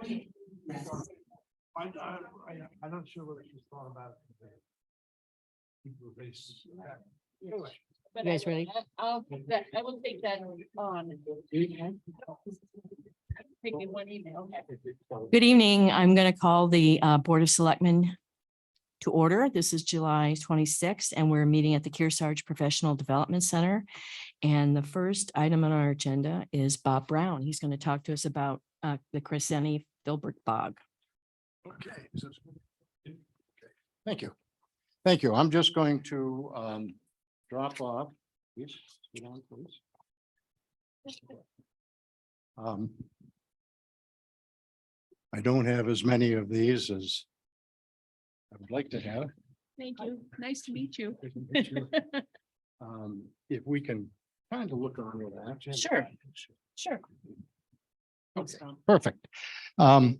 I'm not sure what she's thought about. Anyway. You guys ready? I will take that on. Take me one email. Good evening. I'm going to call the Board of Selectmen to order. This is July 26th, and we're meeting at the Kearsarge Professional Development Center. And the first item on our agenda is Bob Brown. He's going to talk to us about the Crescenti Filbert Bog. Okay. Thank you. Thank you. I'm just going to drop off. Please, sit down, please. I don't have as many of these as I would like to have. Thank you. Nice to meet you. If we can kind of look on with that. Sure. Sure. Okay, perfect. I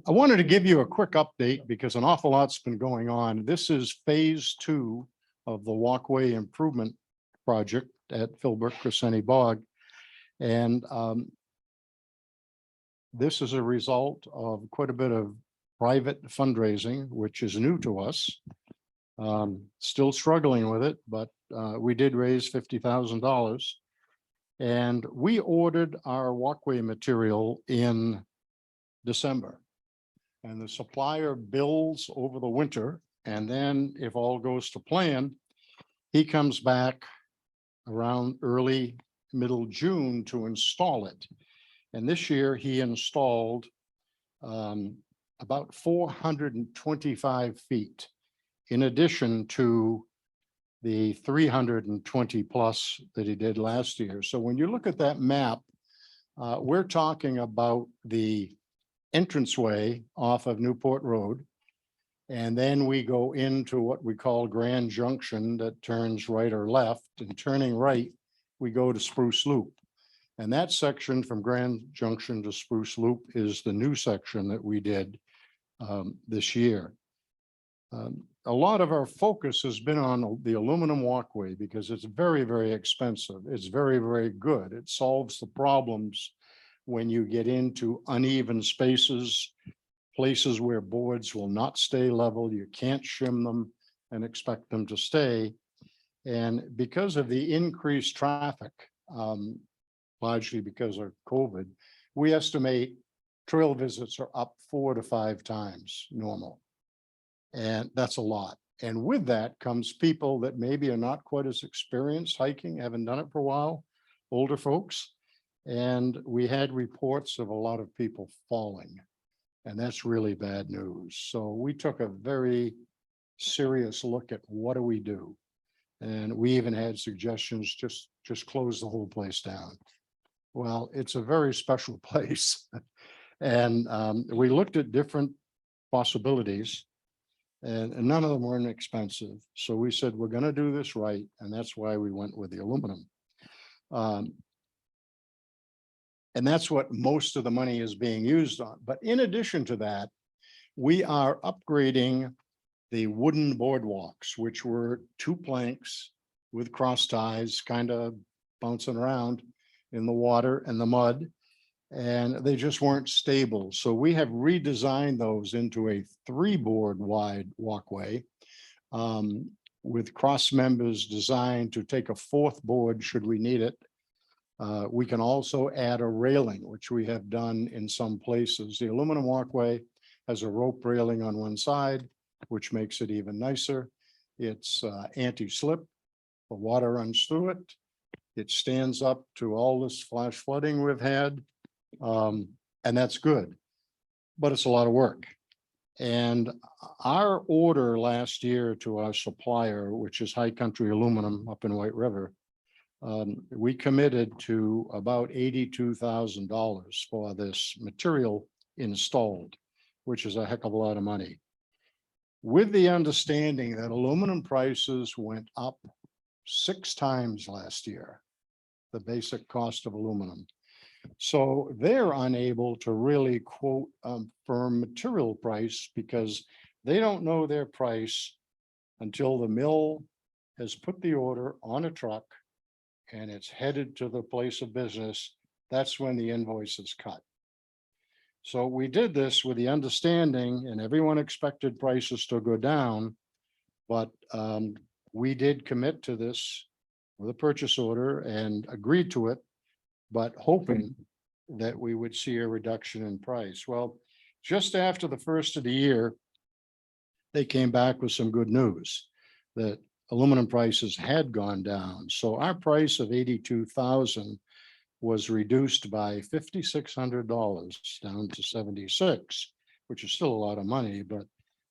wanted to give you a quick update because an awful lot's been going on. This is phase 2 of the walkway improvement project at Filbert Crescenti Bog. And this is a result of quite a bit of private fundraising, which is new to us. Still struggling with it, but we did raise $50,000. And we ordered our walkway material in December. And the supplier builds over the winter. And then if all goes to plan, he comes back around early, middle June to install it. And this year he installed about 425 feet in addition to the 320 plus that he did last year. So when you look at that map, we're talking about the entranceway off of Newport Road. And then we go into what we call Grand Junction that turns right or left, and turning right, we go to Spruce Loop. And that section from Grand Junction to Spruce Loop is the new section that we did this year. A lot of our focus has been on the aluminum walkway because it's very, very expensive. It's very, very good. It solves the problems when you get into uneven spaces, places where boards will not stay level. You can't shim them and expect them to stay. And because of the increased traffic, largely because of COVID, we estimate trail visits are up 4 to 5 times normal. And that's a lot. And with that comes people that maybe are not quite as experienced hiking, haven't done it for a while, older folks. And we had reports of a lot of people falling. And that's really bad news. So we took a very serious look at what do we do? And we even had suggestions, just close the whole place down. Well, it's a very special place. And we looked at different possibilities and none of them were inexpensive. So we said, we're going to do this right. And that's why we went with the aluminum. And that's what most of the money is being used on. But in addition to that, we are upgrading the wooden boardwalks, which were 2 planks with cross ties kind of bouncing around in the water and the mud, and they just weren't stable. So we have redesigned those into a 3-board wide walkway with cross members designed to take a 4th board should we need it. We can also add a railing, which we have done in some places. The aluminum walkway has a rope railing on one side, which makes it even nicer. It's anti-slip. The water runs through it. It stands up to all this flash flooding we've had. And that's good, but it's a lot of work. And our order last year to our supplier, which is High Country Aluminum up in White River, we committed to about $82,000 for this material installed, which is a heck of a lot of money. With the understanding that aluminum prices went up 6 times last year, the basic cost of aluminum. So they're unable to really quote a firm material price because they don't know their price until the mill has put the order on a truck and it's headed to the place of business. That's when the invoice is cut. So we did this with the understanding, and everyone expected prices to go down. But we did commit to this with a purchase order and agreed to it, but hoping that we would see a reduction in price. Well, just after the first of the year, they came back with some good news that aluminum prices had gone down. So our price of 82,000 was reduced by $5,600 down to 76, which is still a lot of money, but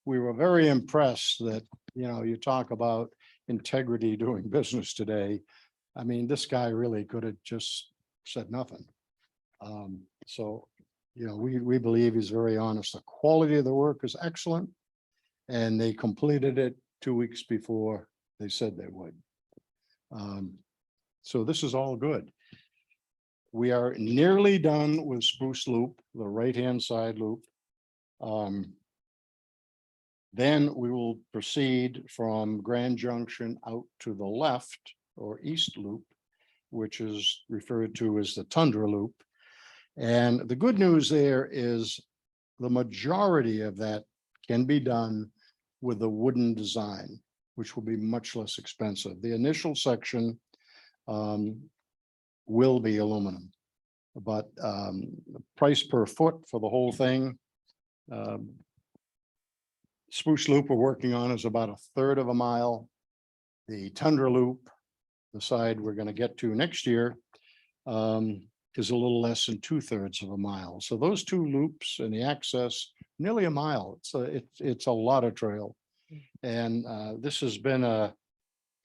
we were very impressed that, you know, you talk about integrity doing business today. I mean, this guy really could have just said nothing. So, you know, we believe he's very honest. The quality of the work is excellent. And they completed it 2 weeks before they said they would. So this is all good. We are nearly done with Spruce Loop, the right-hand side loop. Then we will proceed from Grand Junction out to the left or east loop, which is referred to as the Tundra Loop. And the good news there is the majority of that can be done with a wooden design, which will be much less expensive. The initial section will be aluminum, but the price per foot for the whole thing, Spruce Loop we're working on is about 1/3 of a mile. The Tundra Loop, the side we're going to get to next year, is a little less than 2/3 of a mile. So those two loops and the access, nearly a mile. It's a lot of trail. And this has been an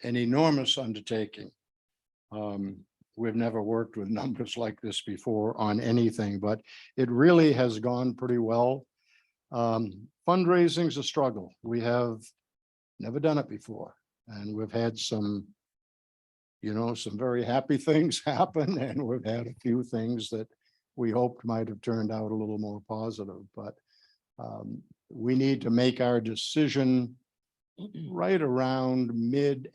enormous undertaking. We've never worked with numbers like this before on anything, but it really has gone pretty well. Fundraising is a struggle. We have never done it before, and we've had some, you know, some very happy things happen, and we've had a few things that we hoped might have turned out a little more positive, but we need to make our decision right around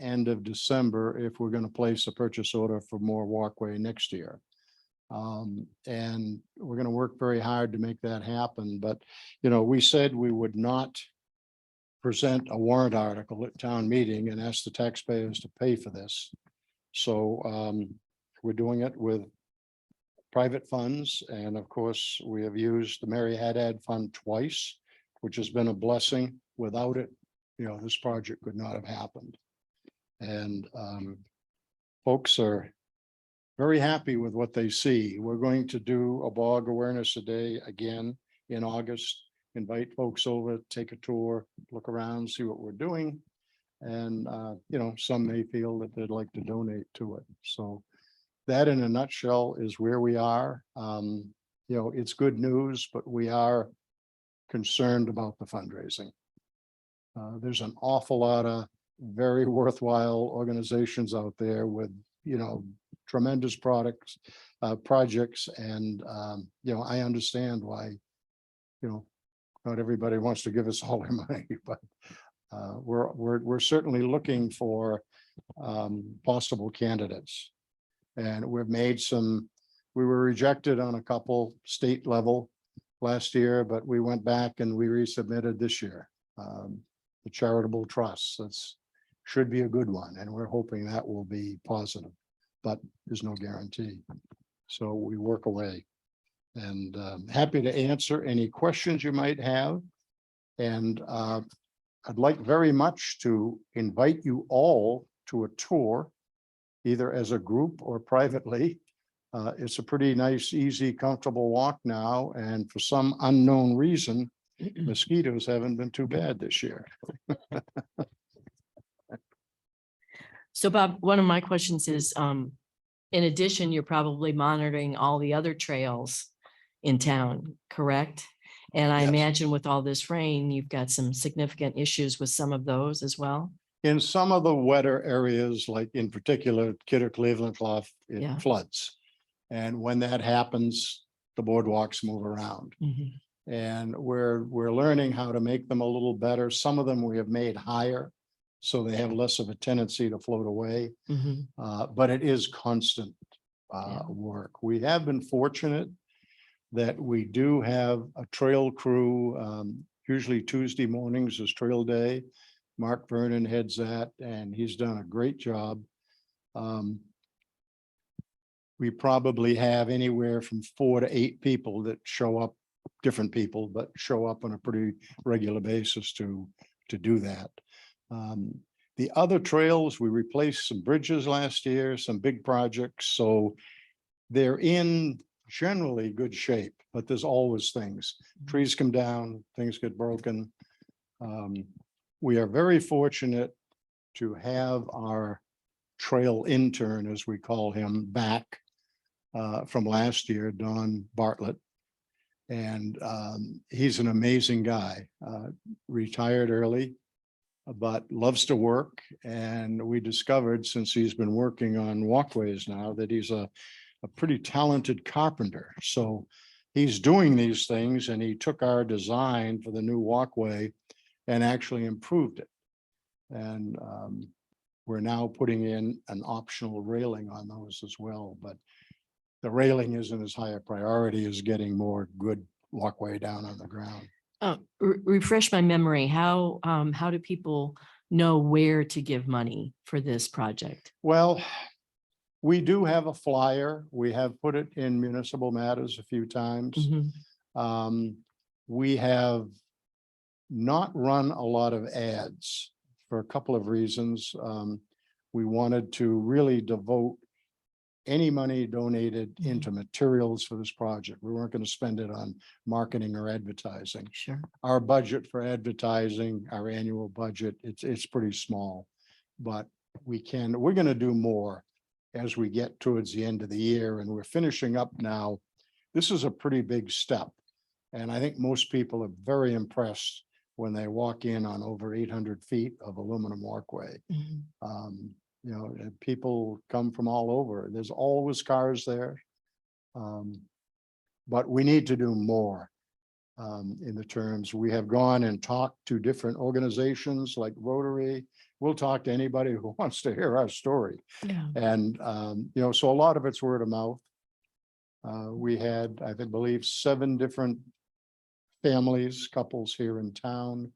end of December if we're going to place a purchase order for more walkway next year. And we're going to work very hard to make that happen. But, you know, we said we would not present a warrant article at town meeting and ask the taxpayers to pay for this. So we're doing it with private funds. And of course, we have used the Mary Haddad Fund twice, which has been a blessing. Without it, you know, this project could not have happened. And folks are very happy with what they see. We're going to do a bog awareness a day again in August. Invite folks over, take a tour, look around, see what we're doing. And, you know, some may feel that they'd like to donate to it. So that in a nutshell is where we are. You know, it's good news, but we are concerned about the fundraising. There's an awful lot of very worthwhile organizations out there with, you know, tremendous projects, and, you know, I understand why, you know, not everybody wants to give us all their money, but we're certainly looking for possible candidates. And we've made we were rejected on a couple state level last year, but we went back and we resubmitted this year. The charitable trust, should be a good one, and we're hoping that will be positive, but there's no guarantee. So we work away, and happy to answer any questions you might have. And I'd like very much to invite you all to a tour, either as a group or privately. It's a pretty nice, easy, comfortable walk now, and for some unknown reason, mosquitoes haven't been too bad this year. So Bob, one of my questions is, in addition, you're probably monitoring all the other trails in town, correct? And I Yes. imagine with all this rain, you've got some significant issues with some of those as well. In some of the wetter areas, like in particular, Kidder Cleveland Clough, it Yeah. floods. And when that happens, the boardwalks move around. Mhm. And we're learning how to make them a little better. Some of them we have made higher, so they have less of a tendency to float away. Mhm. But it is constant Yeah. work. We have been fortunate that we do have a trail crew, usually Tuesday mornings is trail day. Mark Vernon heads that, and he's done a great job. We probably have anywhere from 4 to 8 people that show up, different people, but show up on a pretty regular basis to do that. The other trails, we replaced some bridges last year, some big projects, so they're in generally good shape, but there's always things. Trees come down, things get broken. We are very fortunate to have our trail intern, as we call him, back from last year, Don Bartlett. And he's an amazing guy, retired early, but loves to work. And we discovered, since he's been working on walkways now, that he's a pretty talented carpenter. So he's doing these things, and he took our design for the new walkway and actually improved it. And we're now putting in an optional railing on those as well, but the railing isn't as high a priority as getting more good walkway down on the ground. Refresh my memory. How do people know where to give money for this project? Well, we do have a flyer. We have put it in Municipal Matters a few times. Mhm. We have not run a lot of ads for a couple of reasons. We wanted to really devote any money donated into materials for this project. We weren't going to spend it on marketing or advertising. Sure. Our budget for advertising, our annual budget, it's pretty small, but we're going to do more as we get towards the end of the year, and we're finishing up now. This is a pretty big step, and I think most people are very impressed when they walk in on over 800 feet of aluminum walkway. Mhm. You know, and people come from all over. There's always cars there. But we need to do more in the terms. We have gone and talked to different organizations like Rotary. We'll talk to anybody who wants to hear our story. Yeah. And, you know, so a lot of it's word of mouth. We had, I believe, 7 different families, couples here in town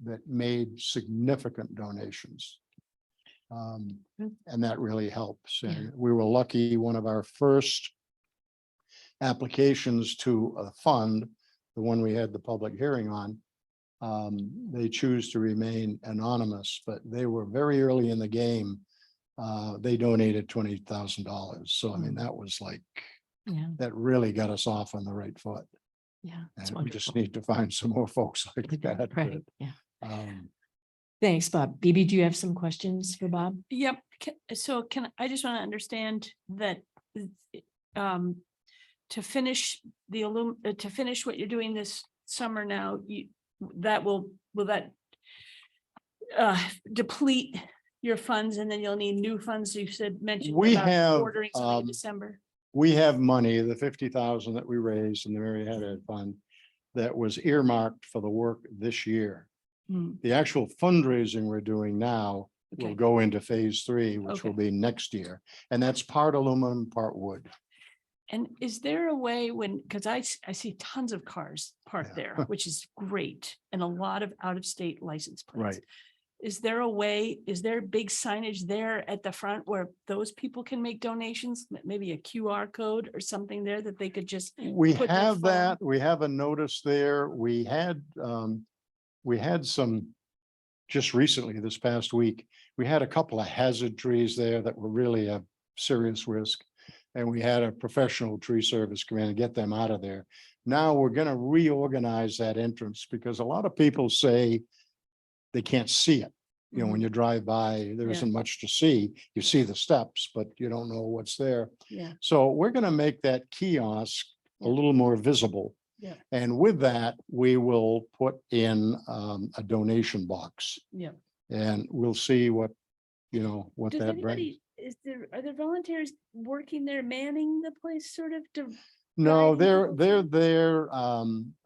that made significant donations. And that really helps. And we were lucky, one of our first applications to a fund, the one we had the public hearing on, they choose to remain anonymous, but they were very early in the game. They donated $20,000. So, I mean, that was like, that really got us off on the right foot. Yeah. And we just need to find some more folks like that. Right. but, Yeah. Thanks, Bob. BB, do you have some questions for Bob? Yep. So I just want to understand that to finish to finish what you're doing this summer now, will that deplete your funds, and then you'll need new funds? You mentioned We about have, ordering something in December. we have money, the 50,000 that we raised in the Mary Ed Fund, that was earmarked for the work this year. The actual fundraising we're doing now will go into phase 3, which will be next year. And that's part aluminum, part wood. And is there a way because I see tons of cars parked there, which is great, and a lot of out-of-state license plates. Right. Is there a way, is there big signage there at the front where those people can make donations? Maybe a QR code or something there that they could just. We put their have phone- that. We have a notice there. We had some just recently, this past week, we had a couple of hazard trees there that were really a serious risk. And we had a professional tree service come in and get them out of there. Now we're going to reorganize that entrance, because a lot of people say they can't see it. You know, when you drive by, there isn't much to see. You see the steps, but you don't know what's there. Yeah. So we're going to make that kiosk a little more visible. Yeah. And with that, we will put in a donation box. Yeah. And we'll see what, you know, what Does that anybody, brings. are there volunteers working there, manning the place sort of to? No, guiding they're people there,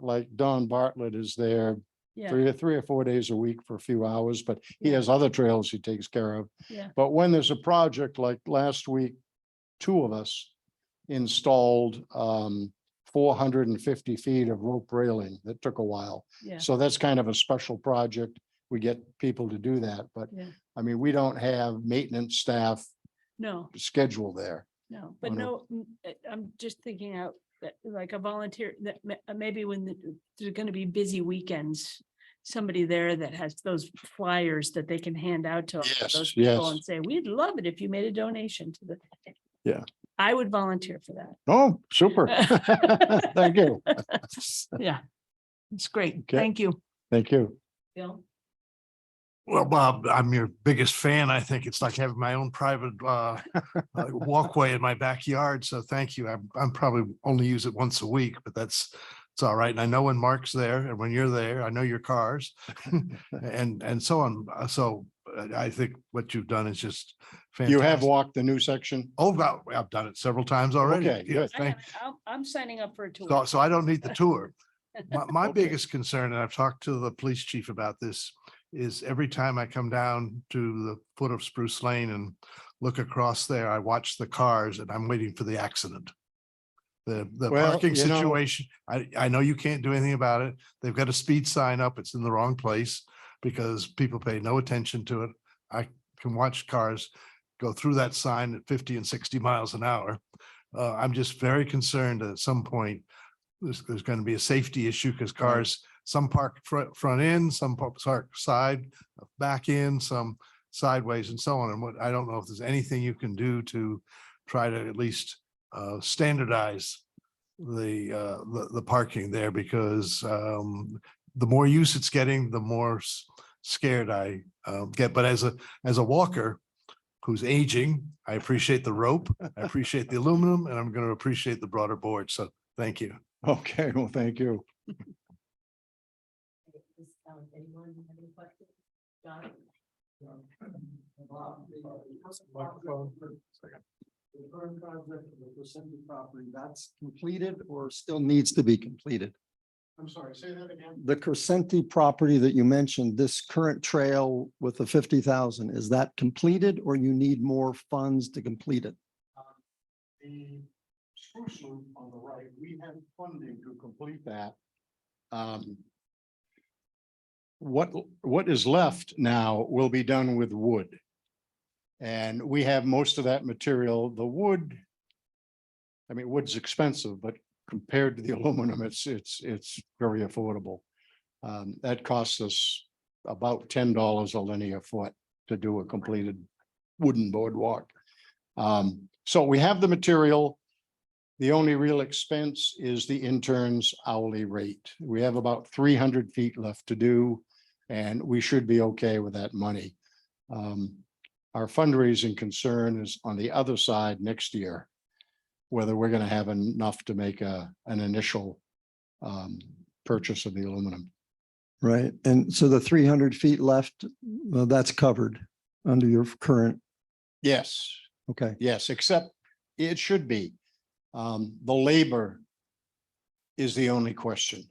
like Don Bartlett is there Yeah, 3 or 4 days a week for a few hours, but he Yeah. has other trails he takes care of. yeah, But when there's a project like last week, 2 of us installed 450 feet of rope railing that took a while. Yeah, So that's kind of a special project. We get people to do that, but yeah, I mean, we don't have maintenance staff no, scheduled there. no, but Oh, no. I'm just thinking out that like a volunteer that maybe when there's gonna be busy weekends, somebody there that has those flyers that they can hand out to Yes, those people yes. and say, we'd love it if you made a donation to the. Yeah. I would volunteer for that. Oh, super. Thank you. Yeah, it's great. Okay. Thank you. Thank you. Bill. Well, Bob, I'm your biggest fan. I think it's like having my own private walkway in my backyard. So thank you. I'm probably only use it once a week, but it's all right. And I know when Mark's there and when you're there, I know your cars and so on. So I think what you've done is just fantastic. You have walked the new section? Oh, God, I've done it several times already. Okay, Yeah, good. thank- I'm signing up for a tour. So I don't need the tour. My Okay. biggest concern, and I've talked to the police chief about this, is every time I come down to the foot of Spruce Lane and look across there, I watch the cars and I'm waiting for the accident. The Well, parking you know- situation, I know you can't do anything about it. They've got a speed sign up. It's in the wrong place because people pay no attention to it. I can watch cars go through that sign at 50 and 60 miles an hour. I'm just very concerned that at some point there's going to be a safety issue because cars, some park front end, some park side, back in, some sideways and so on. And what, I don't know if there's anything you can do to try to at least standardize the parking there, because the more use it's getting, the more scared I get. But as a walker who's aging, I appreciate the rope, I appreciate the aluminum, and I'm going to appreciate the broader board. So thank you. Okay, well, thank you. Anyone have any questions? John? The current project for the Crescenti property, that's completed or still needs to be completed? I'm sorry, say that again. The Crescenti property that you mentioned, this current trail with the 50,000, is that completed or you need more funds to complete it? The spruce loop on the right, we have funding to complete that. What is left now will be done with wood. And we have most of that material. The wood, I mean, wood's expensive, but compared to the aluminum, it's very affordable. That costs us about $10 a linear foot to do a completed wooden boardwalk. So we have the material. The only real expense is the intern's hourly rate. We have about 300 feet left to do, and we should be okay with that money. Our fundraising concern is on the other side next year, whether we're going to have enough to make an initial purchase of the aluminum. Right, and so the 300 feet left, well, that's covered under your current, Yes, okay. yes, except it should be. The labor is the only question.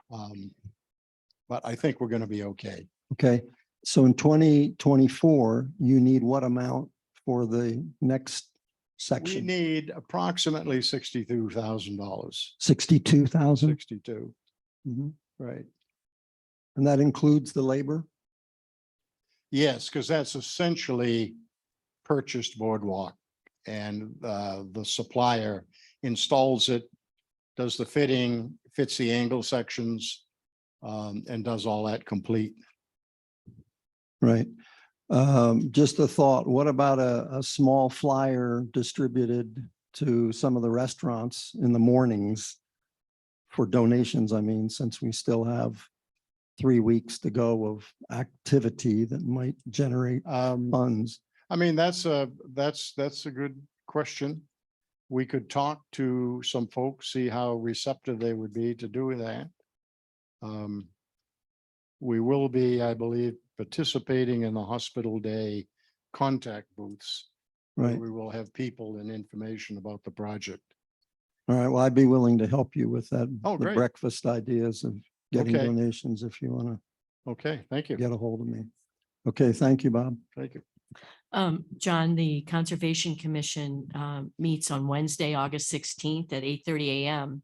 But I think we're going to be okay. Okay, so in 2024, you need what amount for the next We section? need approximately $62,000. 62,000? 62, Mhm. right? And that includes the labor? Yes, because that's essentially purchased boardwalk, and the supplier installs it, does the fitting, fits the angle sections, and does all that complete. Right. Just a thought, what about a small flyer distributed to some of the restaurants in the mornings for donations? I mean, since we still have 3 weeks to go of activity that might generate funds. I mean, that's a good question. We could talk to some folks, see how receptive they would be to doing that. We will be, I believe, participating in the hospital day contact booths. where Right. We will have people and information about the project. All right. Well, I'd be willing to help you with that. Oh, the great. breakfast ideas of getting Okay. donations if you want to Okay, thank you. get a hold of me. Okay. Thank you, Bob. Thank you. John, the Conservation Commission meets on Wednesday, August 16th at 8:30 a.m.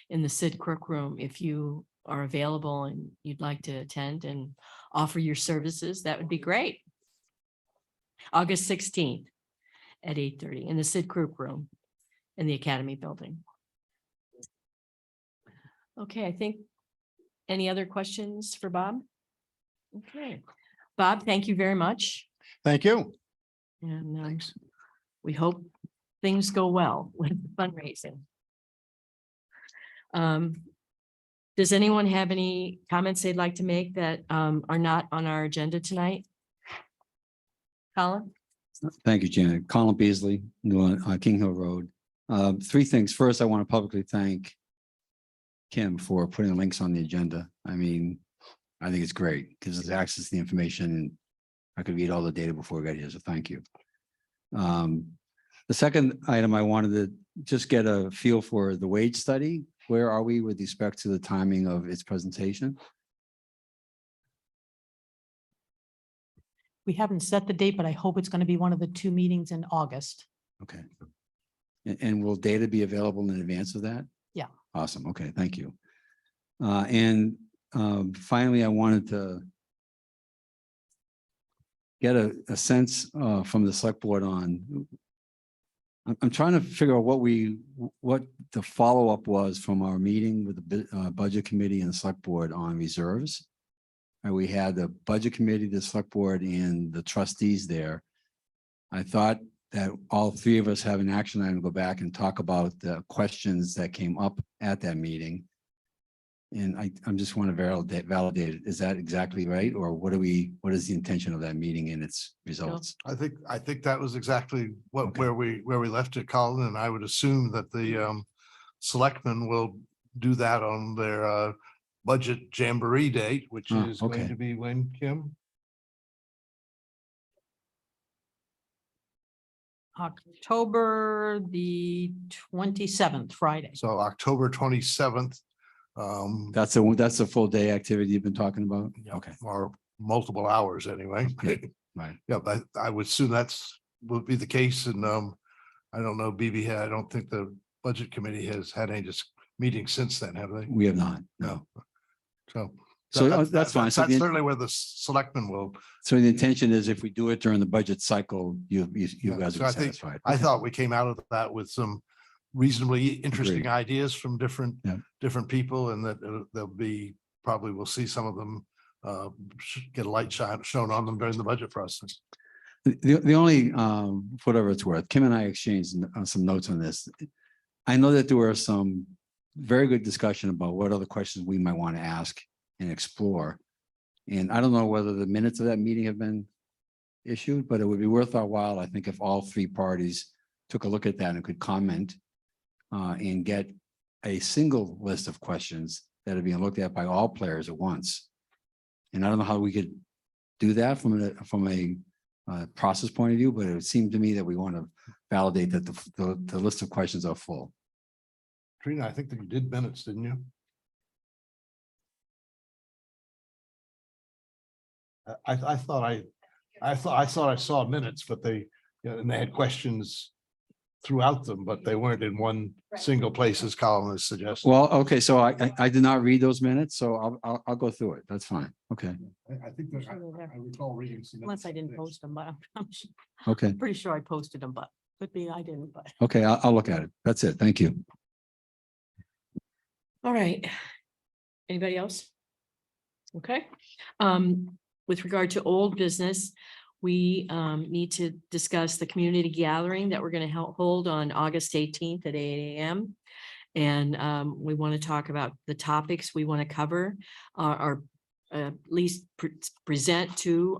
in the Sid Crook Room. If you are available and you'd like to attend and offer your services, that would be great. August 16th at 8:30 in the Sid Crook Room in the Academy Building. Okay, I think, any other questions for Bob? Okay, Bob, thank you very much. Thank you. And Thanks. we hope things go well with fundraising. Does anyone have any comments they'd like to make that are not on our agenda tonight? Colin? Thank you, Janet. Colin Beasley, King Hill Road. Three things. First, I want to publicly thank Kim for putting links on the agenda. I mean, I think it's great. Gives us access to the information and I could read all the data before we got here, so thank you. The second item, I wanted to just get a feel for the wage study. Where are we with respect to the timing of its presentation? We haven't set the date, but I hope it's going to be one of the 2 meetings in August. Okay. And will data be available in advance of that? Yeah. Awesome. Okay, thank you. And finally, I wanted to get a sense from the select board on, I'm trying to figure out what the follow-up was from our meeting with the budget committee and the select board on reserves. And we had the budget committee, the select board, and the trustees there. I thought that all three of us have an action item to go back and talk about the questions that came up at that meeting. And I'm just want to validate it. Is that exactly right? Or what is the intention of that meeting and its results? I think that was exactly what, Okay. where we left it, Colin, and I would assume that the selectmen will do that on their budget jamboree date, which Ah, is okay. going to be when, Kim? October the 27th, Friday. So October 27th. That's a full day activity you've been talking about? Yeah, Okay, or multiple hours anyway. right. Yeah, but I would assume would be the case, and I don't know, I don't think the budget committee has had any meetings since then, have they? We have not, no. So. So that's fine. So That's the, certainly where the selectmen will. so the intention is if we do it during the budget cycle, you Yeah, guys so will I be think- satisfied. I Okay. thought we came out of that with some reasonably interesting Agreed. ideas from different people, and that there'll be, probably we'll see some of them get a light shown on them during the budget process. The only, whatever it's worth, Kim and I exchanged some notes on this. I know that there were some very good discussion about what other questions we might want to ask and explore. And I don't know whether the minutes of that meeting have been issued, but it would be worth our while, I think, if all three parties took a look at that and could comment and get a single list of questions that are being looked at by all players at once. And I don't know how we could do that from a process point of view, but it would seem to me that we want to validate that the list of questions are full. Trina, I think that you did minutes, didn't you? I thought I saw minutes, but and they had questions throughout them, but they weren't in one single place as Colin has suggested. Well, okay, so I did not read those minutes, so I'll go through it. That's fine. Okay, I think that I recall reading some. Unless I didn't minutes. post them, but I'm okay, pretty sure I posted them, but could be I didn't, but. okay, I'll look at it. That's it. Thank you. All right. Anybody else? Okay. With regard to old business, we need to discuss the community gathering that we're going to hold on August 18th at 8 a.m. And we want to talk about the topics we want to cover, or at least present to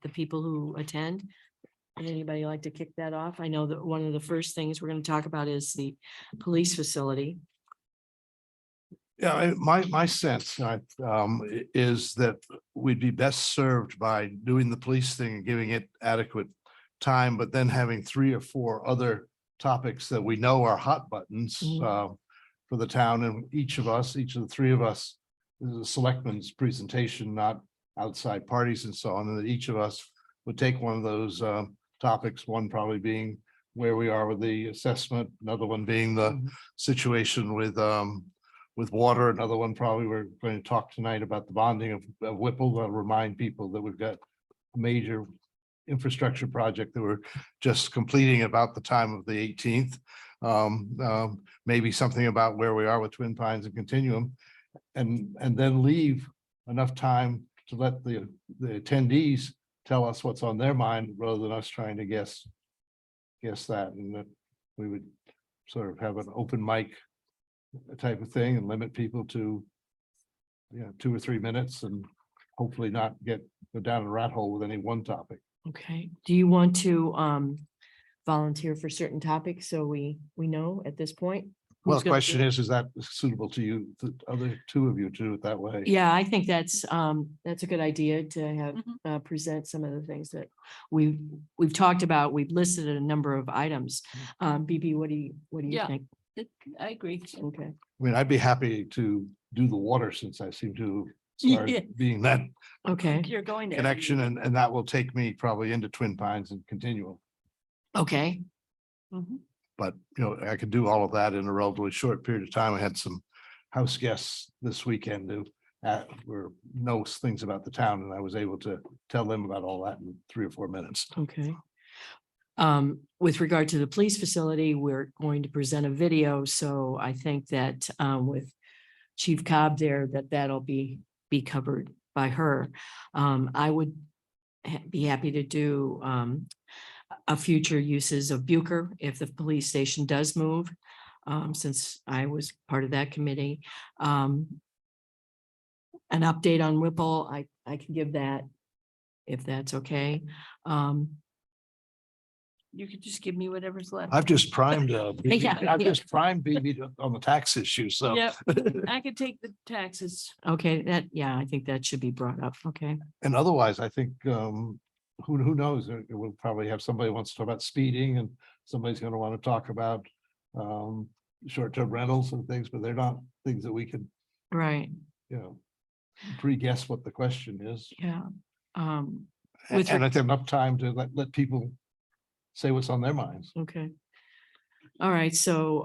the people who attend. Would anybody like to kick that off? I know that one of the first things we're going to talk about is the police facility. Yeah, my sense is that we'd be best served by doing the police thing and giving it adequate time, but then having 3 or 4 other topics that we know are hot buttons for the town, and each of the 3 of us, this is a selectman's presentation, not outside parties and so on, and that each of us would take one of those topics, one probably being where we are with the assessment, another one being the situation with water, another one probably we're going to talk tonight about the bonding of Whipple. I'll remind people that we've got a major infrastructure project that we're just completing about the time of the 18th. Maybe something about where we are with Twin Pines and Continuum, and then leave enough time to let the attendees tell us what's on their mind rather than us trying to guess that, and that we would sort of have an open mic type of thing and limit people to 2 or 3 minutes and hopefully not go down a rat hole with any one topic. Okay, do you want to volunteer for certain topics so we know at this point? Well, who's the gonna do question it? is that suitable to you, the other two of you to do it that way? Yeah, I think that's a good idea to have present some of the things that we've talked about. We've listed a number of items. BB, what do you Yeah. think? I agree. Okay, I mean, I'd be happy to do the water since I seem to start Yeah. being that okay, You're going there. connection, and that will take me probably into Twin Pines and Continuum. okay. Mhm. But, I could do all of that in a relatively short period of time. I had some house guests this weekend who knows things about the town, and I was able to tell them about all that in 3 or 4 minutes. Okay. With regard to the police facility, we're going to present a video, so I think that with Chief Cobb there, that'll be covered by her. I would be happy to do a future uses of Bucher if the police station does move, since I was part of that committee. An update on Whipple, I can give that if that's okay. You could just give me whatever's left. I've just primed, BB Yeah, I've yeah. just primed BB on the tax issue, so. Yep. I could take the taxes. Okay, I think that should be brought up. Okay. And otherwise, I think, who knows? We'll probably have somebody who wants to talk about speeding, and somebody's gonna want to talk about short-term rentals and things, but they're not things that we can, Right, pre-guess what the question is. yeah. And With I think enough time to let people say what's on their minds. Okay. All right, so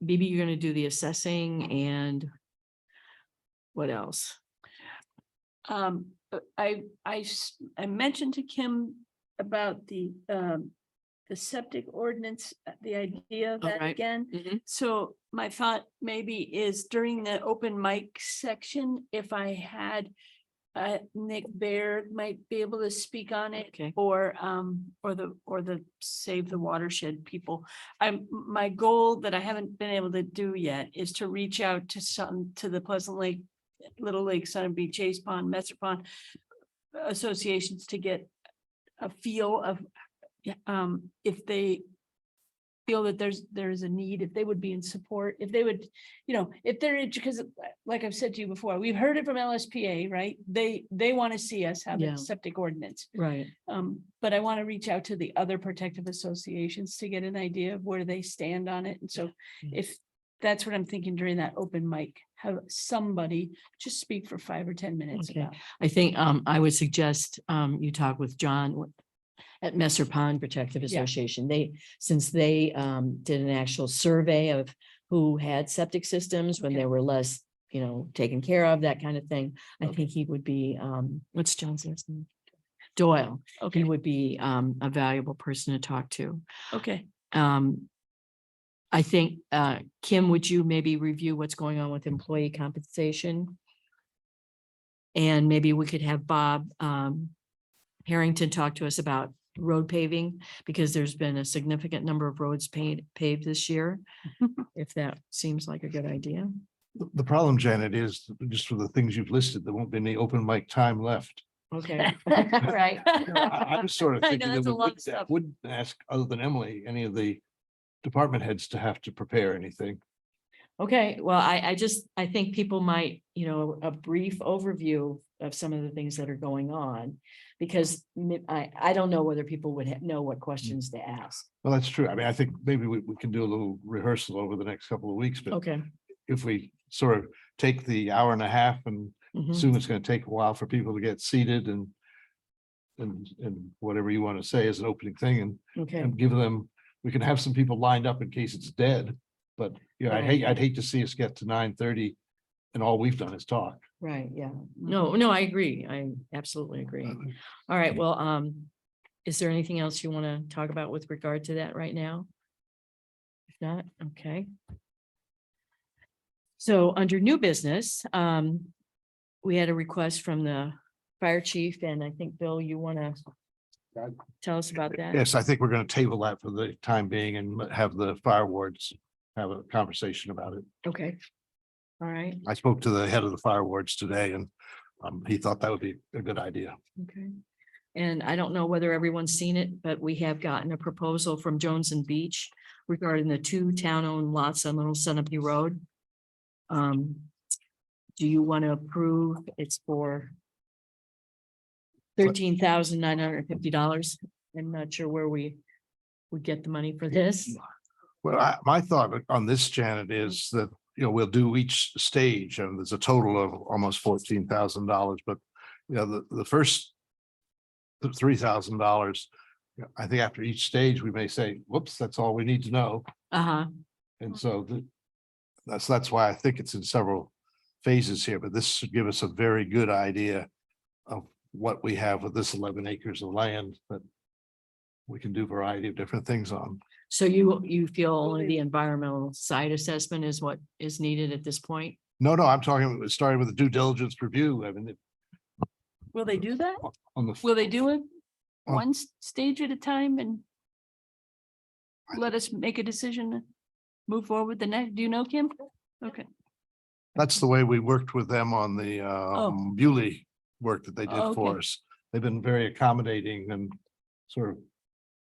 BB, you're gonna do the assessing and what else? I mentioned to Kim about the septic ordinance, the idea of that right. again. Mhm. So my thought maybe is during the open mic section, if I had Nick Bear might be able to speak on it. Okay. Or the Save the Watershed people. My goal that I haven't been able to do yet is to reach out to the Pleasant Lake, Little Lake, Sunapee, Chase Pond, Messer Pond associations to get a feel of if they feel that there is a need, if they would be in support, if they would, if they're, because like I've said to you before, we've heard it from LSPA, right? They want to see us have Yeah. a septic ordinance. Right, But I want to reach out to the other protective associations to get an idea of where they stand on it. And so Yeah. if that's what I'm thinking during that open mic, have somebody just speak for 5 or 10 minutes Okay. about. I think I would suggest you talk with John at Messer Pond Protective Yeah. Association. Since they did an actual survey of who had septic systems when Okay. they were less, taken care of, that kind of thing. I Okay. think he would be, what's John's last name? Doyle. He Okay, would be a valuable person to talk to. okay. I think, Kim, would you maybe review what's going on with employee compensation? And maybe we could have Bob Harrington talk to us about road paving, because there's been a significant number of roads paved this year. If that seems like a good idea. The problem, Janet, is just for the things you've listed, there won't be any open mic time left. Okay. Right. I was sort of I know, thinking that that's a we lot of stuff. wouldn't ask, other than Emily, any of the department heads to have to prepare anything. Okay, well, I think people might, a brief overview of some of the things that are going on. Because I don't know whether people would know what questions to ask. Well, that's true. I mean, I think maybe we can do a little rehearsal over the next couple of weeks, but Okay. if we sort of take the hour and a half and Mhm. assume it's going to take a while for people to get seated and and whatever you want to say as an opening thing Okay, and give them, we can have some people lined up in case it's dead. But, you know, I'd hate to see us get to 9:30 and all we've done is talk. right, yeah. No, I agree. I absolutely agree. All right, well, is there anything else you want to talk about with regard to that right now? If not, okay. So under new business, we had a request from the fire chief, and I think, Bill, you want to tell us about that? Yes, I think we're going to table that for the time being and have the fire wards have a conversation about it. Okay. All right, I spoke to the head of the fire wards today and he thought that would be a good idea. okay. And I don't know whether everyone's seen it, but we have gotten a proposal from Jones and Beach regarding the 2 town-owned lots on Little Sunapee Road. Do you want to approve? It's for $13,950. I'm not sure where we would get the money for this. Well, my thought on this, Janet, is that, you know, we'll do each stage and there's a total of almost $14,000, but you know, the first $3,000, I think after each stage, we may say, whoops, that's all we need to know. Uh-huh. And so that's why I think it's in several phases here, but this should give us a very good idea of what we have with this 11 acres of land that we can do a variety of different things on. So you feel only the environmental side assessment is what is needed at this point? No, I'm talking, starting with the due diligence review. I mean, Will they do that? on the, Will they do it Oh. one stage at a time and let us make a decision, to move forward with the next? Do you know, Kim? Okay. that's the way we worked with them on the Bewley work that they did Oh, for okay. us. They've been very accommodating and sort of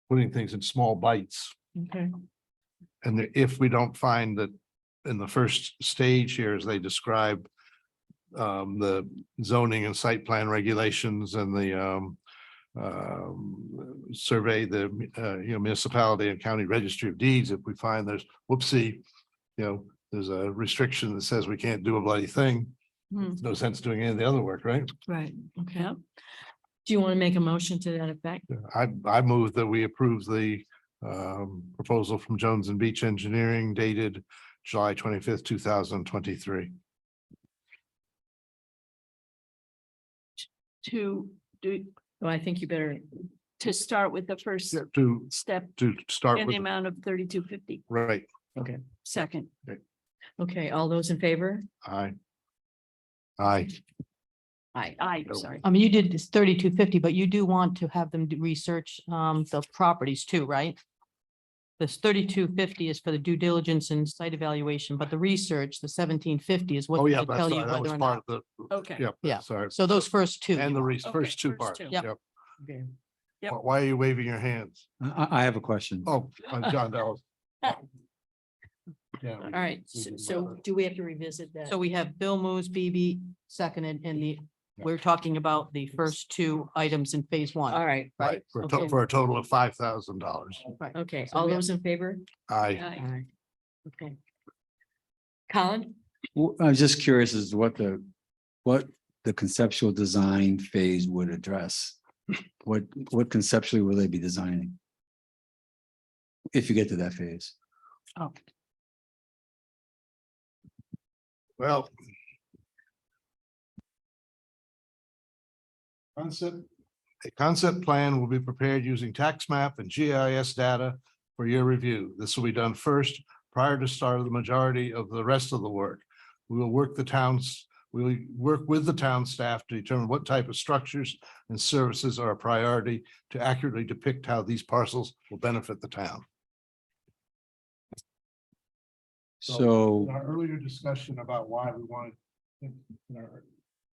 putting things in small bites. Okay. And if we don't find that in the first stage here, as they describe, the zoning and site plan regulations and the survey, the municipality and county registry of deeds, if we find there's whoopsie, there's a restriction that says we can't do a bloody thing, there's no sense doing any of the other work, right? Right, okay. Do you want to make a motion to that effect? I move that we approve the proposal from Jones and Beach Engineering dated July 25th, 2023. To do, Well, I think you better, to start with the first To step start in with, the amount of 3250. right, okay, Second. okay, all those in favor? aye. Aye, sorry. I mean, you did this 3250, but you do want to have them do research the properties too, right? This 3250 is for the due diligence and site evaluation, but the research, the 1750 is what Oh, they yeah, that's tell you right. That was whether or part not. of the, Okay. yep. Yeah. Sorry. So those first two. And you the want. first two first parts. two. Yep. Yep. Okay. Yep. Why are you waving your hands? I have a question. Oh, John Dallas. Yeah. All right, so do we have to revisit that? So we have Bill moves, BB seconded, and we're talking about the first two items in phase one. All right, Right, Okay. for a total of $5,000. okay, So all we have- those in favor? Aye. Aye. Okay. Colin? I was just curious as to what the conceptual design phase would address. What conceptually will they be designing? If you get to that phase. Oh, Well. A concept plan will be prepared using tax map and GIS data for your review. This will be done first prior to start of the majority of the rest of the work. We will work with the town staff to determine what type of structures and services are a priority to accurately depict how these parcels will benefit the town. So, In our earlier discussion about why we wanted, in our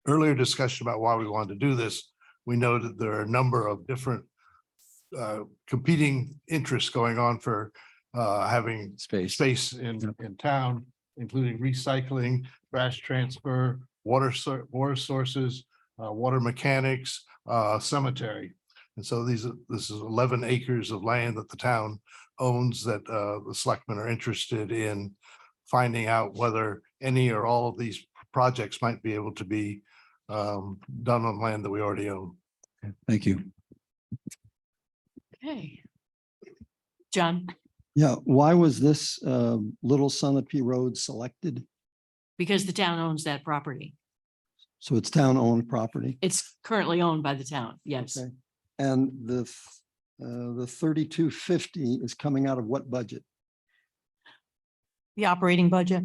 earlier discussion about why we wanted to do this, we know that there are a number of different competing interests going on for having space in town, including recycling, trash transfer, water sources, water mechanics, cemetery. And so this is 11 acres of land that the town owns that the selectmen are interested in finding out whether any or all of these projects might be able to be done on land that we already own. thank you. Okay. John, Yeah, why was this Little Sunapee Road selected? because the town owns that property. So it's town-owned property. It's currently owned by the town, yes. Okay. And the 3250 is coming out of what budget? The operating budget,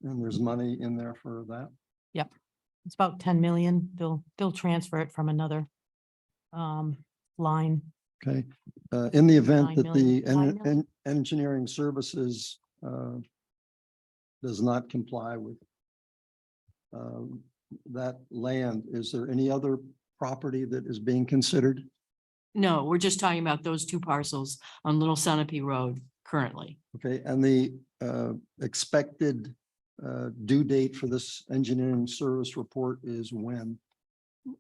And there's money in there for that? it's about 10 million. They'll transfer it from another line. Okay. In the event 9 that the million, 9 million. engineering services does not comply with that land, is there any other property that is being considered? No, we're just talking about those two parcels on Little Sunapee Road currently. Okay, and the expected due date for this engineering service report is when?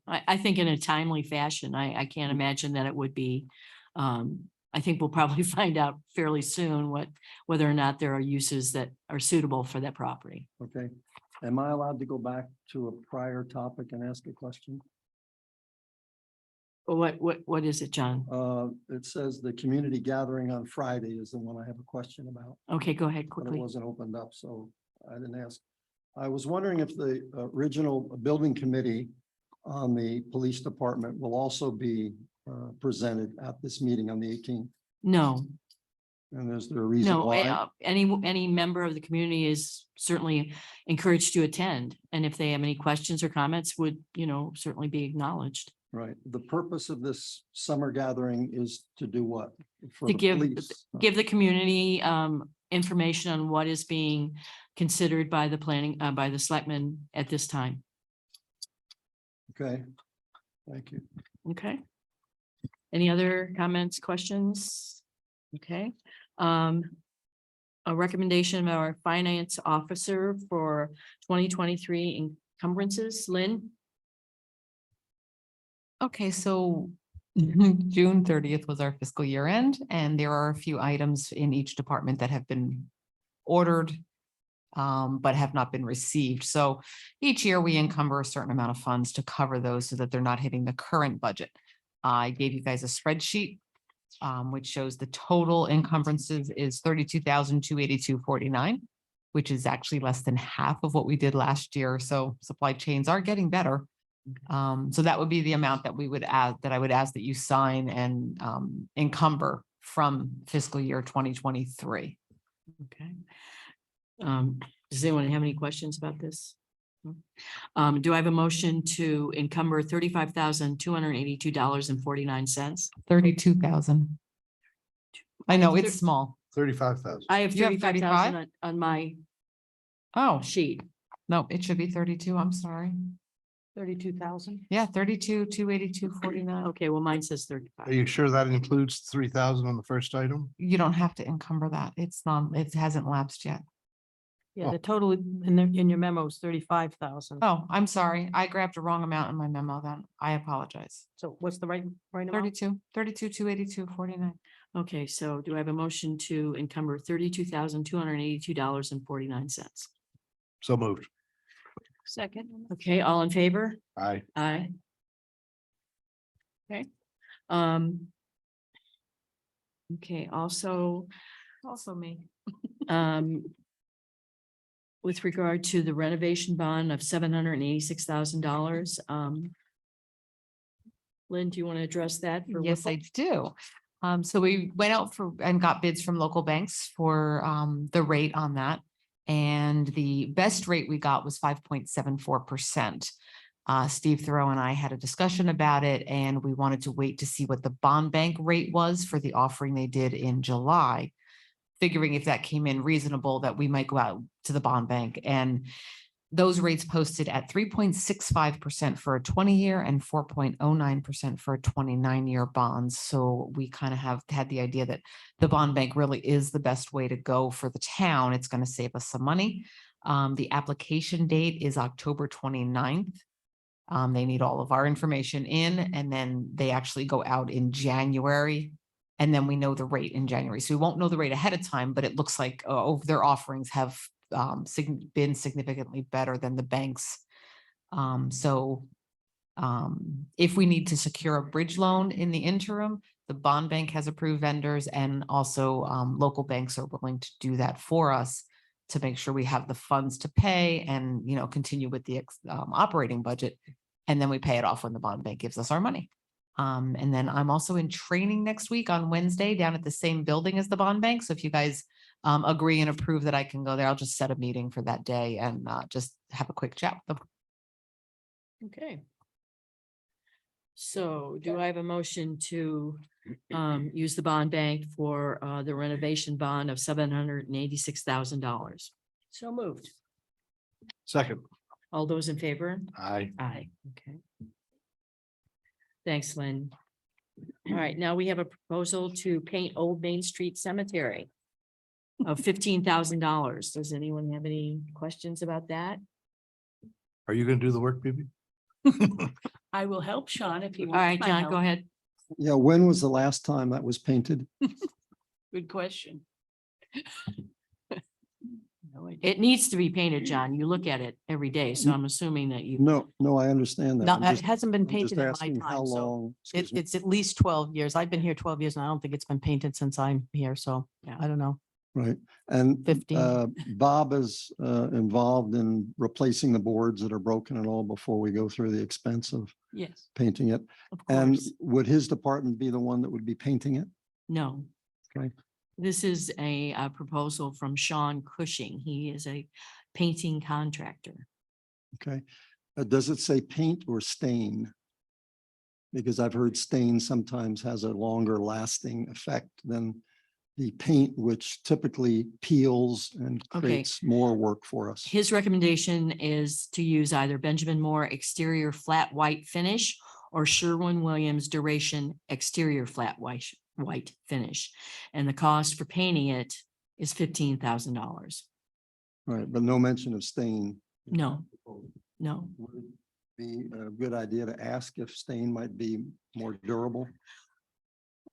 I think in a timely fashion. I can't imagine that it would be. I think we'll probably find out fairly soon whether or not there are uses that are suitable for that property. Okay, am I allowed to go back to a prior topic and ask a question? What is it, John? It says the community gathering on Friday is the one I have a question about, Okay, go ahead but it quickly. wasn't opened up, so I didn't ask. I was wondering if the original building committee on the police department will also be presented at this meeting on the 18th. No, And is there a reason no, why? any member of the community is certainly encouraged to attend. And if they have any questions or comments, would, certainly be acknowledged. Right. The purpose of this summer gathering is to do what? For To the give, police? give the community information on what is being considered by the planning, by the selectmen at this time. Okay, thank you. Okay. Any other comments, questions? Okay. A recommendation of our finance officer for 2023 encumbrances, Lynn? Okay, so June 30th was our fiscal year end, and there are a few items in each department that have been ordered, but have not been received. So each year we encumber a certain amount of funds to cover those so that they're not hitting the current budget. I gave you guys a spreadsheet, which shows the total encumbrances is 32,282.49, which is actually less than half of what we did last year. So supply chains are getting better. So that would be the amount that we would add, that I would ask that you sign and encumber from fiscal year 2023. Okay. Does anyone have any questions about this? Do I have a motion to encumber $35,282.49? 32,000. I know it's small. 35,000. I have You have 35,000 on my Oh, sheet. no, it should be 32. I'm sorry. 32,000. Yeah, 32,282.49. Okay, well, mine says Are 35. you sure that includes 3,000 on the first item? You don't have to encumber that. It's not, it hasn't lapsed yet. Yeah, the total in your memo is 35,000. Oh, I'm sorry. I grabbed a wrong amount in my memo then. I apologize. So what's the right amount? 32,282.49. Okay, so do I have a motion to encumber $32,282.49? So moved. Second. Okay, all in favor? Aye. Aye. Okay. Okay, also, Me. with regard to the renovation bond of $786,000, Lynn, do you want to address that? for Yes, Whipple? I do. So we went out and got bids from local banks for the rate on that. And the best rate we got was 5.74%. Steve Thoreau and I had a discussion about it, and we wanted to wait to see what the bond bank rate was for the offering they did in July, figuring if that came in reasonable, that we might go out to the bond bank. And those rates posted at 3.65% for a 20-year and 4.09% for a 29-year bonds. So we kind of have had the idea that the bond bank really is the best way to go for the town. It's going to save us some money. The application date is October 29th. They need all of our information in, and then they actually go out in January. And then we know the rate in January. So we won't know the rate ahead of time, but it looks like their offerings have been significantly better than the banks. So If we need to secure a bridge loan in the interim, the bond bank has approved vendors and also local banks are willing to do that for us to make sure we have the funds to pay and, you know, continue with the operating budget. And then we pay it off when the bond bank gives us our money. And then I'm also in training next week on Wednesday down at the same building as the bond bank. So if you guys agree and approve that I can go there, I'll just set a meeting for that day and just have a quick chat with them. Okay. So do I have a motion to use the bond bank for the renovation bond of $786,000? So moved. Second, All those in favor? aye. Aye. Okay. Thanks, Lynn. All right, now we have a proposal to paint Old Main Street Cemetery of $15,000. Does anyone have any questions about that? Are you gonna do the work, Bibi? I will help Sean if he All wants right, my John, help. go ahead. Yeah, when was the last time that was painted? Good question. No idea. It needs to be painted, John. You look at it every day, so I'm assuming that you. No, no, I understand that. No, I'm it just- hasn't been I'm just painted in my asking how time, so long. excuse me. it's at least 12 years. I've been here 12 years and I don't think it's been painted since I'm here, so Yeah. I don't know. Right, and 15. Bob is involved in replacing the boards that are broken and all before we go through the expense of Yes, painting it. of And course. would his department be the one that would be painting it? No. Okay. This is a proposal from Sean Cushing. He is a painting contractor. Okay, does it say paint or stain? Because I've heard stain sometimes has a longer lasting effect than the paint, which typically peels and Okay. creates more work for us. His recommendation is to use either Benjamin Moore exterior flat white finish or Sherwin-Williams duration exterior flat white finish. And the cost for painting it is $15,000. Right, but no mention of stain. No, no. Would it be a good idea to ask if stain might be more durable?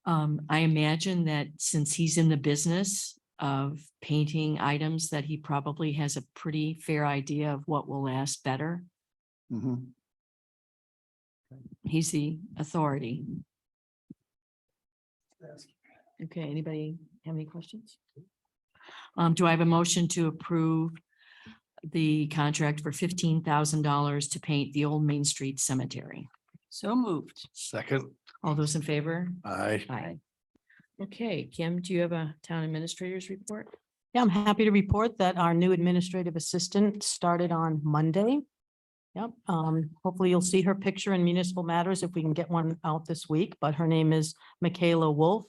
I imagine that since he's in the business of painting items, that he probably has a pretty fair idea of what will last better. Mhm. He's the authority. Okay, anybody have any questions? Do I have a motion to approve the contract for $15,000 to paint the Old Main Street Cemetery? So moved. Second, All those in favor? aye. Aye. Okay, Kim, do you have a town administrator's report? Yeah, I'm happy to report that our new administrative assistant started on Monday. Yep, hopefully you'll see her picture in Municipal Matters if we can get one out this week, but her name is Michaela Wolf.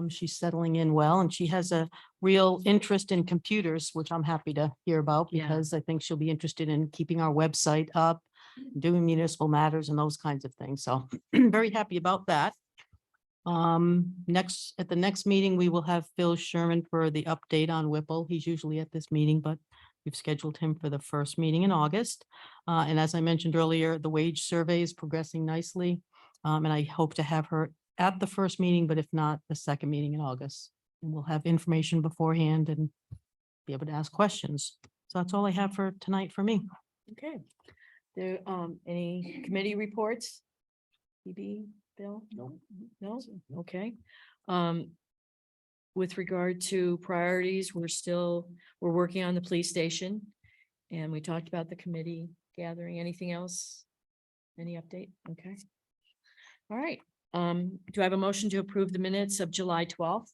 She's settling in well and she has a real interest in computers, which I'm happy to hear about Yeah. because I think she'll be interested in keeping our website up, doing municipal matters and those kinds of things. So very happy about that. At the next meeting, we will have Phil Sherman for the update on Whipple. He's usually at this meeting, but we've scheduled him for the first meeting in August. And as I mentioned earlier, the wage survey is progressing nicely. And I hope to have her at the first meeting, but if not, the second meeting in August. And we'll have information beforehand and be able to ask questions. So that's all I have for tonight for me. Okay. There, any committee reports? PB, Bill? No. No, okay. With regard to priorities, we're working on the police station. And we talked about the committee gathering. Anything else? Any update? Okay. All right. Do I have a motion to approve the minutes of July 12th?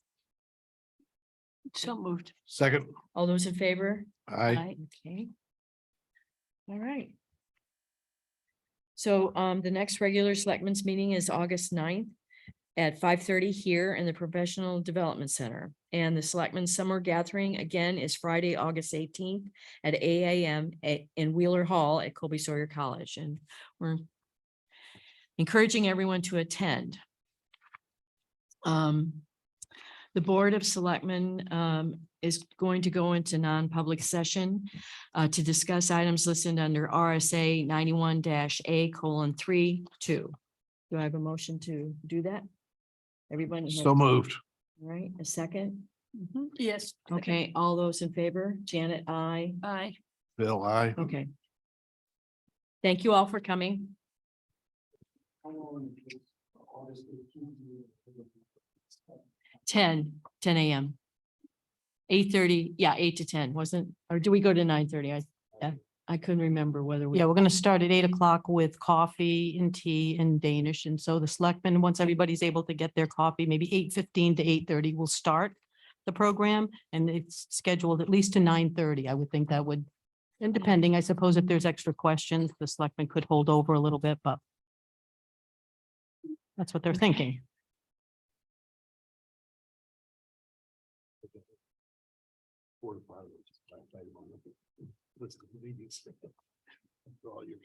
So moved. Second, All those in favor? aye. Okay. All right. So the next regular selectmen's meeting is August 9th at 5:30 here in the Professional Development Center. And the selectmen's summer gathering again is Friday, August 18th at 8 a.m. in Wheeler Hall at Colby Sawyer College. And we're encouraging everyone to attend. The Board of Selectmen is going to go into non-public session to discuss items listed under RSA 91-A:3(2). Do I have a motion to do that? Everyone? So moved. All right, a second. Yes. Okay, all those in favor? Janet, I. Aye. Bill, aye. Okay. Thank you all for coming. 10 AM. 8:30, yeah, 8 to 10, wasn't, or do we go to 9:30? I couldn't remember whether we. Yeah, we're going to start at 8 o'clock with coffee and tea and Danish. And so the selectmen, once everybody's able to get their coffee, maybe 8:15 to 8:30, we'll start the program, and it's scheduled at least to 9:30. I would think that would, and depending, I suppose if there's extra questions, the selectmen could hold over a little bit, but that's what they're thinking. List of meetings. For all your